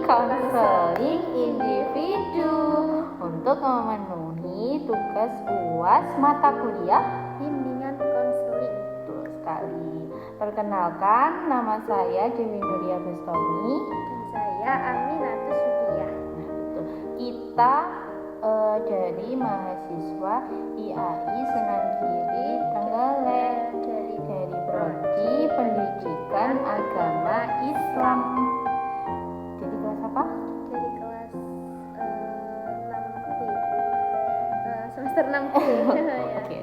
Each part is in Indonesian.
konseling individu untuk memenuhi tugas UAS mata kuliah bimbingan konseling. Betul sekali. Perkenalkan, nama saya Dewi Nuria Bestomi Dan saya Aminatus Widya. Kita dari mahasiswa IAI Senangkiri Trenggalek dari Prodi Pendidikan Agama Islam. Jadi kelas apa? Dari kelas 6B, semester 6B. Oke.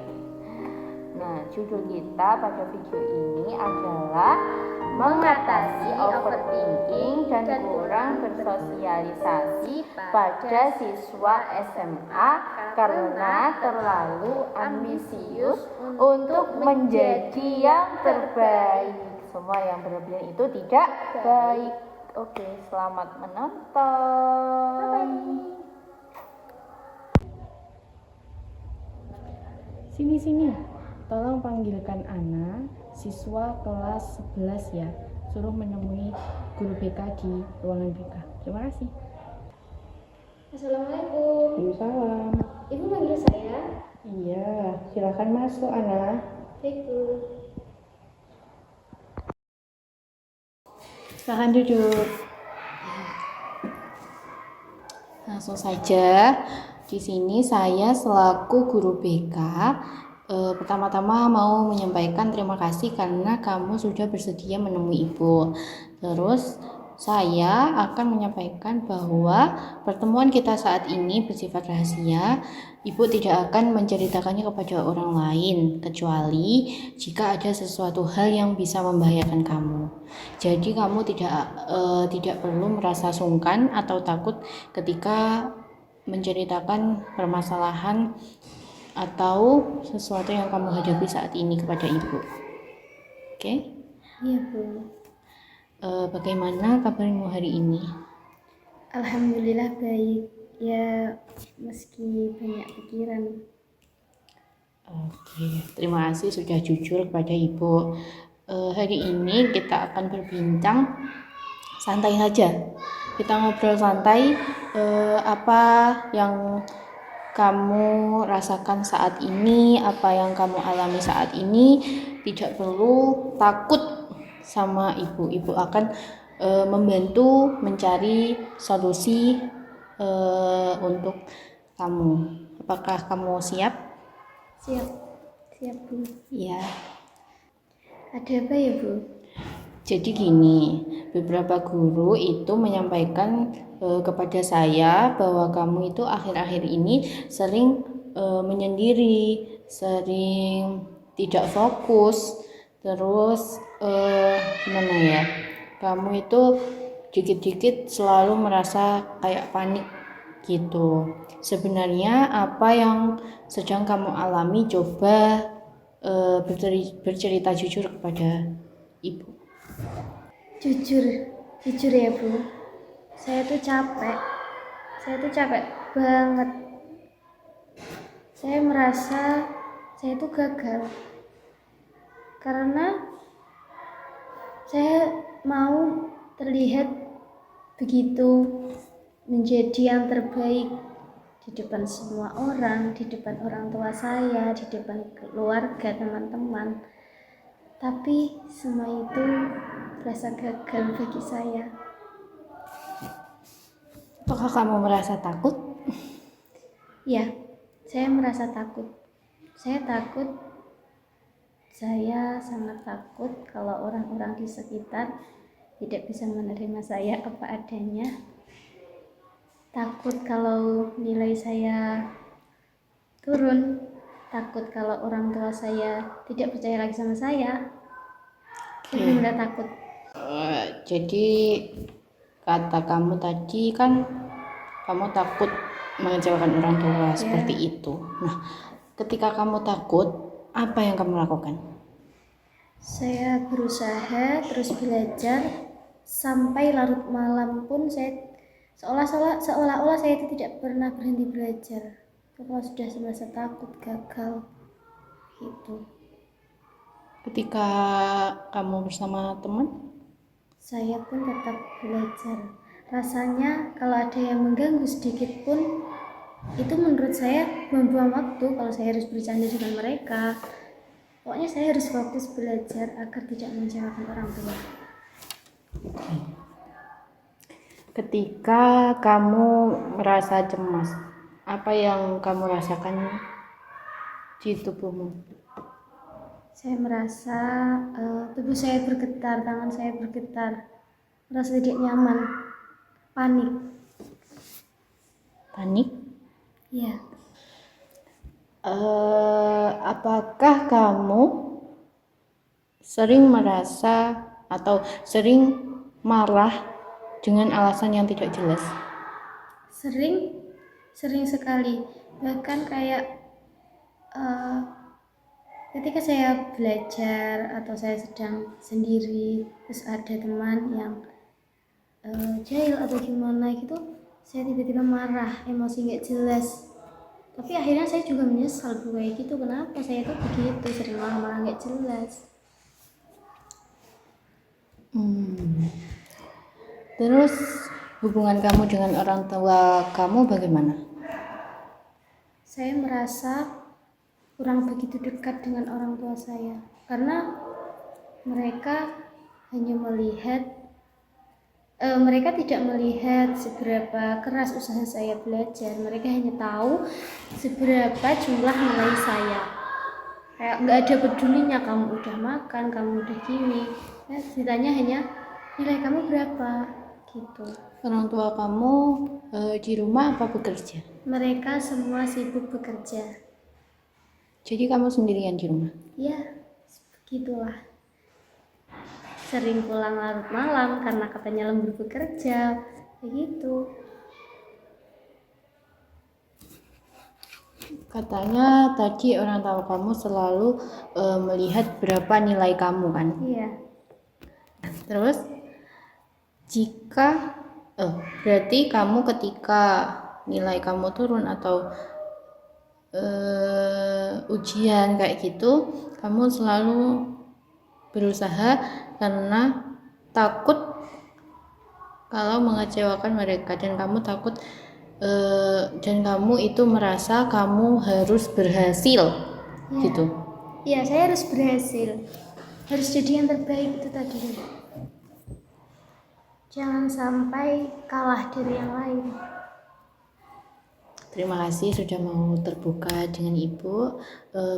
Nah, judul kita pada video ini adalah mengatasi overthinking dan kurang bersosialisasi pada siswa SMA karena terlalu ambisius untuk menjadi yang terbaik. Semua yang berlebihan itu tidak baik. Oke, selamat menonton. Sini, tolong panggilkan Ana, siswa kelas 11 ya. Suruh menemui guru BK di ruangan BK. Terima kasih. Assalamualaikum. Waalaikumsalam. Ibu manggil saya? Iya, silakan masuk Ana. Baik, Bu. Silakan duduk. Langsung saja. Di sini saya selaku guru BK pertama-tama mau menyampaikan terima kasih karena kamu sudah bersedia menemui Ibu. Terus saya akan menyampaikan bahwa pertemuan kita saat ini bersifat rahasia. Ibu tidak akan menceritakannya kepada orang lain kecuali jika ada sesuatu hal yang bisa membahayakan kamu. Jadi kamu tidak perlu merasa sungkan atau takut ketika menceritakan permasalahan atau sesuatu yang kamu hadapi saat ini kepada Ibu. Oke? Iya, Bu. Bagaimana kabarmu hari ini? Alhamdulillah baik. Ya, meski banyak pikiran. Oke, terima kasih sudah jujur kepada Ibu. Hari ini kita akan berbincang santai saja. Kita ngobrol santai, apa yang kamu rasakan saat ini, apa yang kamu alami saat ini. Tidak perlu takut sama Ibu. Ibu akan membantu mencari solusi untuk kamu. Apakah kamu siap? Siap, Bu. Ya. Ada apa ya, Bu? Jadi gini, beberapa guru itu menyampaikan kepada saya bahwa kamu itu akhir-akhir ini sering menyendiri, sering tidak fokus, terus gimana ya? Kamu itu dikit-dikit selalu merasa kayak panik gitu. Sebenarnya apa yang sedang kamu alami, coba bercerita jujur kepada Ibu. Jujur ya, Bu. Saya tuh capek banget. Saya merasa saya tuh gagal karena saya mau terlihat begitu menjadi yang terbaik di depan semua orang, di depan orang tua saya, di depan keluarga, teman-teman. Tapi semua itu terasa gagal bagi saya. Apakah kamu merasa takut? Ya, saya merasa takut. Saya sangat takut kalau orang-orang di sekitar tidak bisa menerima saya apa adanya. Takut kalau nilai saya turun. Takut kalau orang tua saya tidak percaya lagi sama saya. Saya benar-benar takut. Jadi kata kamu tadi kan kamu takut mengecewakan orang tua, seperti itu. Nah, ketika kamu takut, apa yang kamu lakukan? Saya berusaha terus belajar sampai larut malam pun saya seolah-olah saya itu tidak pernah berhenti belajar. Kalau sudah merasa takut gagal gitu. Ketika kamu bersama teman? Saya pun tetap belajar. rasanya kalau ada yang mengganggu sedikit pun itu menurut saya buang-buang waktu kalau saya harus bercanda dengan mereka. Pokoknya saya harus fokus belajar agar tidak mengecewakan orang tua. Ketika kamu merasa cemas, apa yang kamu rasakan di tubuhmu? Saya merasa tubuh saya bergetar, tangan saya bergetar, merasa tidak nyaman, panik. Panik? Ya, Apakah kamu sering merasa atau sering marah dengan alasan yang tidak jelas? sering sekali. Bahkan kayak ketika saya belajar atau saya sedang sendiri, terus ada teman yang jahil atau gimana gitu, saya tiba-tiba marah, emosi nggak jelas. Tapi akhirnya saya juga menyesal kayak gitu, kenapa saya tuh begitu sering marah-marah nggak jelas. Terus hubungan kamu dengan orang tua kamu bagaimana? Saya merasa kurang begitu dekat dengan orang tua saya karena mereka hanya mereka tidak melihat seberapa keras usaha saya belajar. Mereka hanya tahu seberapa jumlah nilai saya. Kayak nggak ada pedulinya, kamu udah makan, kamu udah gini. Ditanya hanya nilai kamu berapa gitu. Orang tua kamu di rumah apa bekerja? Mereka semua sibuk bekerja. Jadi kamu sendirian di rumah? Ya, begitulah. Sering pulang larut malam karena katanya lembur bekerja, begitu. Katanya tadi orang tua kamu selalu melihat berapa nilai kamu kan? Iya. Terus jika berarti kamu ketika nilai kamu turun atau ujian kayak gitu, kamu selalu berusaha karena takut kalau mengecewakan mereka, dan kamu takut dan kamu itu merasa kamu harus berhasil gitu. Iya, saya harus berhasil, harus jadi yang terbaik itu tadi. Jangan sampai kalah dari yang lain. Terima kasih sudah mau terbuka dengan Ibu.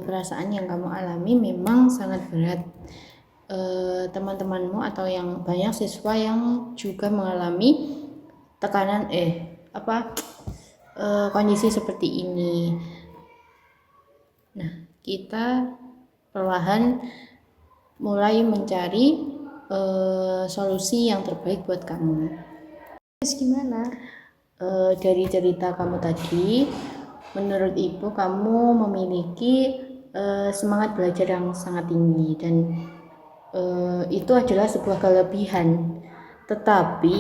Perasaan yang kamu alami memang sangat berat. Teman-temanmu atau yang banyak siswa yang juga mengalami tekanan kondisi seperti ini. Nah, kita perlahan mulai mencari solusi yang terbaik buat kamu. Terus gimana? Dari cerita kamu tadi, menurut Ibu kamu memiliki semangat belajar yang sangat tinggi, dan itu adalah sebuah kelebihan. Tetapi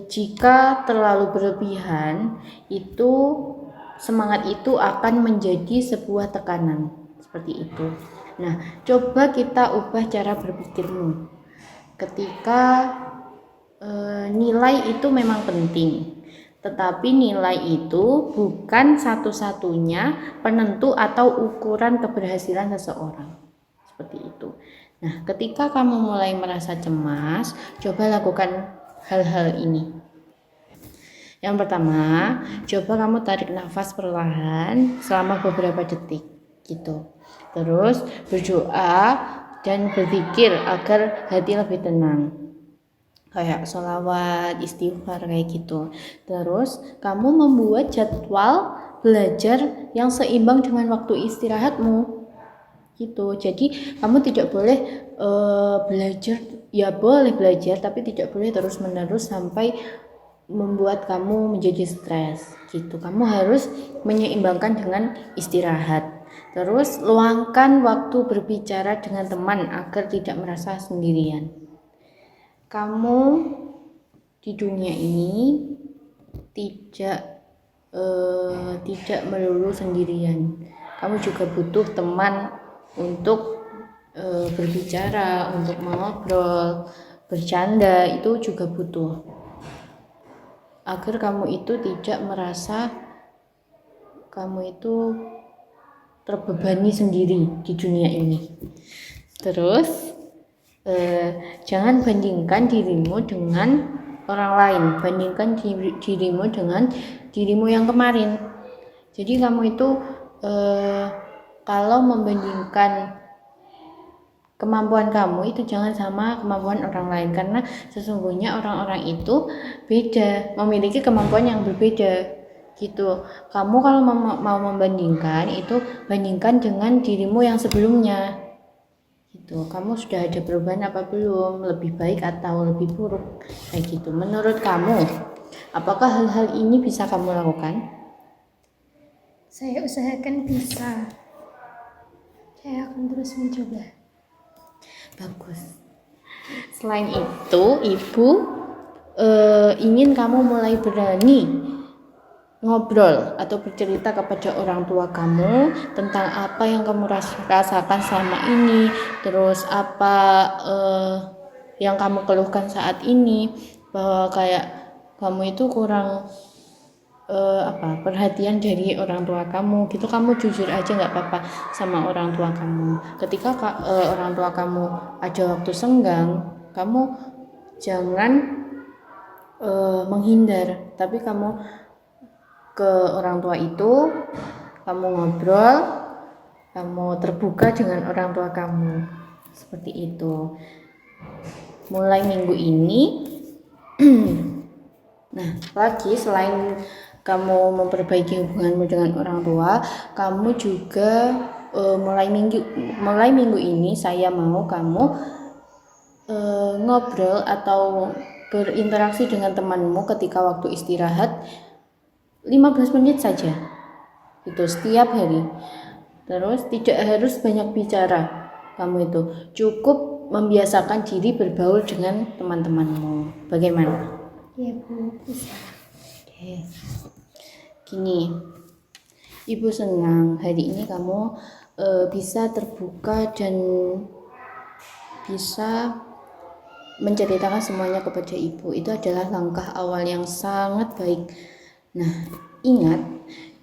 jika terlalu berlebihan, itu semangat itu akan menjadi sebuah tekanan seperti itu. Nah, coba kita ubah cara berpikirmu. Ketika nilai itu memang penting, tetapi nilai itu bukan satu-satunya penentu atau ukuran keberhasilan seseorang. Seperti itu. Nah, ketika kamu mulai merasa cemas, coba lakukan hal-hal ini. Yang pertama, coba kamu tarik nafas perlahan selama beberapa detik gitu. Terus berdoa dan berpikir agar hati lebih tenang, kayak sholawat, istighfar kayak gitu. Terus kamu membuat jadwal belajar yang seimbang dengan waktu istirahatmu gitu. Jadi kamu tidak boleh belajar, ya boleh belajar tapi tidak boleh terus menerus sampai membuat kamu menjadi stres gitu. Kamu harus menyeimbangkan dengan istirahat. Terus luangkan waktu berbicara dengan teman agar tidak merasa sendirian. Kamu di dunia ini tidak melulu sendirian. Kamu juga butuh teman untuk berbicara, untuk mengobrol, bercanda, itu juga butuh. agar kamu itu tidak merasa kamu itu terbebani sendiri di dunia ini. Terus jangan bandingkan dirimu dengan orang lain, bandingkan dirimu dengan dirimu yang kemarin. Jadi kamu itu kalau membandingkan kemampuan kamu itu jangan sama kemampuan orang lain, karena sesungguhnya orang-orang itu beda, memiliki kemampuan yang berbeda gitu. Kamu kalau mau membandingkan itu bandingkan dengan dirimu yang sebelumnya gitu. Kamu sudah ada perubahan apa belum, lebih baik atau lebih buruk kayak gitu. Menurut kamu, apakah hal-hal ini bisa kamu lakukan? Saya usahakan bisa. Saya akan terus mencoba. Bagus. Selain itu, ibu ingin kamu mulai berani ngobrol atau bercerita kepada orang tua kamu tentang apa yang kamu rasakan selama ini, terus apa yang kamu keluhkan saat ini, bahwa kayak kamu itu kurang perhatian dari orang tua kamu gitu. Kamu jujur aja, nggak apa-apa sama orang tua kamu. Ketika orang tua kamu ada waktu senggang, kamu jangan menghindar, tapi kamu ke orang tua itu, kamu ngobrol, kamu terbuka dengan orang tua kamu, seperti itu. Mulai minggu ini nah, lagi selain kamu memperbaiki hubunganmu dengan orang tua, kamu juga mulai minggu ini saya mau kamu ngobrol atau berinteraksi dengan temanmu ketika waktu istirahat 15 menit saja itu setiap hari. Terus tidak harus banyak bicara, kamu itu cukup membiasakan diri berbaur dengan teman-temanmu. Bagaimana? Ya Bu, bisa. Oke. Gini, ibu senang hari ini kamu bisa terbuka dan bisa menceritakan semuanya kepada ibu. Itu adalah langkah awal yang sangat baik. Nah, ingat,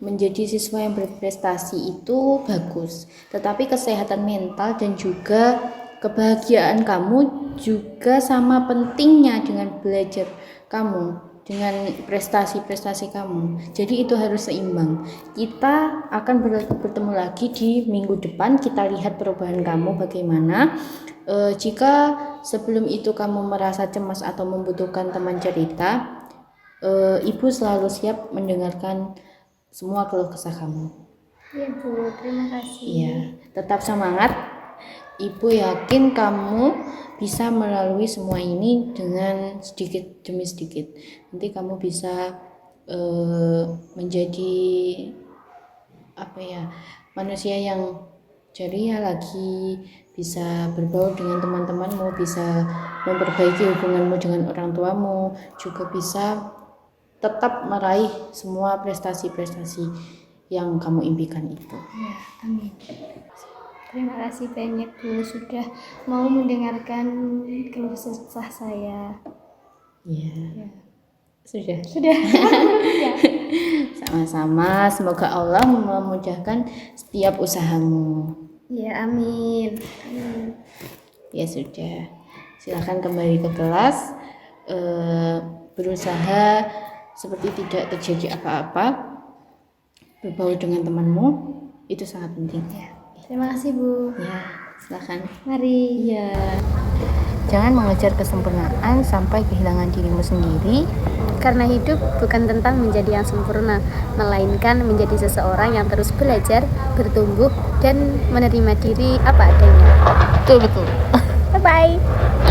menjadi siswa yang berprestasi itu bagus, tetapi kesehatan mental dan juga kebahagiaan kamu juga sama pentingnya dengan belajar kamu, dengan prestasi-prestasi kamu. Jadi itu harus seimbang. Kita akan bertemu lagi di minggu depan. Kita lihat perubahan kamu bagaimana. Jika sebelum itu kamu merasa cemas atau membutuhkan teman cerita, ibu selalu siap mendengarkan semua keluh kesah kamu. Ya Bu, terima kasih. Iya, tetap semangat. Ibu yakin kamu bisa melalui semua ini dengan sedikit demi sedikit. Nanti kamu bisa menjadi manusia yang ceria lagi, bisa berbaur dengan teman-temanmu, bisa memperbaiki hubunganmu dengan orang tuamu, juga bisa tetap meraih semua prestasi-prestasi yang kamu impikan itu. Ya, amin. Terima kasih banyak Bu sudah mau mendengarkan keluh kesah saya. Iya. Sudah. Ya. Sama-sama, semoga Allah memudahkan setiap usahamu. Ya, amin. Ya sudah. Silakan kembali ke kelas. Berusaha seperti tidak terjadi apa-apa. Berbaur dengan temanmu itu sangat penting. Ya. Terima kasih Bu. Ya, silakan. Mari. Iya. Jangan mengejar kesempurnaan sampai kehilangan dirimu sendiri. Karena hidup bukan tentang menjadi yang sempurna, melainkan menjadi seseorang yang terus belajar, bertumbuh, dan menerima diri apa adanya. Betul. Bye-bye.